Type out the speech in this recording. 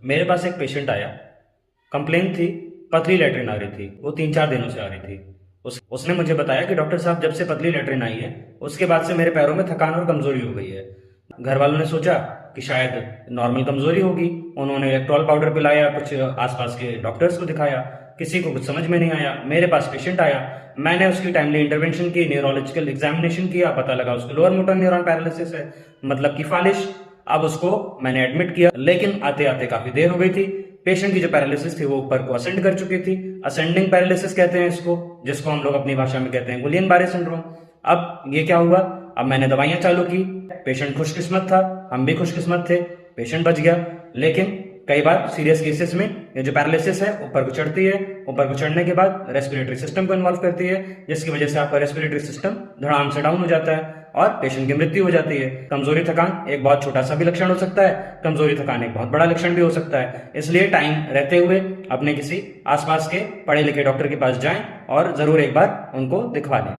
मेरे पास एक पेशेंट आया। कंप्लेन थी, पतली लैट्रिन आ रही थी, वो 3-4 दिनों से आ रही थी। उसने मुझे बताया कि डॉक्टर साहब जब से पतली लैट्रिन आई है उसके बाद से मेरे पैरों में थकान और कमजोरी हो गई है। घर वालों ने सोचा कि शायद नॉर्मल कमजोरी होगी। उन्होंने इलेक्ट्रॉल पाउडर पिलाया, कुछ आसपास के डॉक्टर्स को दिखाया, किसी को कुछ समझ में नहीं आया। मेरे पास पेशेंट आया, मैंने उसकी टाइमली इंटरवेंशन की, न्यूरोलॉजिकल एग्जामिनेशन किया, पता लगा उसको लोअर मोटर न्यूरॉन पैरालिसिस है, मतलब कि फालिश। अब उसको मैंने एडमिट किया, लेकिन आते आते काफी देर हो गई थी। पेशेंट की जो पैरालिसिस थी वो ऊपर को असेंड कर चुकी थी। असेंडिंग पैरालिसिस कहते हैं इसको, जिसको हम लोग अपनी भाषा में कहते हैं गुलियन बारे सिंड्रोम। अब ये क्या हुआ, अब मैंने दवाइयां चालू की। पेशेंट खुशकिस्मत था, हम भी खुशकिस्मत थे, पेशेंट बच गया। लेकिन कई बार सीरियस केसेस में ये जो पैरालिसिस है ऊपर को चढ़ती है, ऊपर को चढ़ने के बाद रेस्पिरेटरी सिस्टम को इन्वॉल्व करती है, जिसकी वजह से आपका रेस्पिरेटरी सिस्टम धड़ाम से डाउन हो जाता है और पेशेंट की मृत्यु हो जाती है। कमजोरी थकान एक बहुत छोटा सा भी लक्षण हो सकता है, कमजोरी थकान एक बहुत बड़ा लक्षण भी हो सकता है। इसलिए टाइम रहते हुए अपने किसी आसपास के पढ़े लिखे डॉक्टर के पास जाएं और जरूर एक बार उनको दिखवा लें।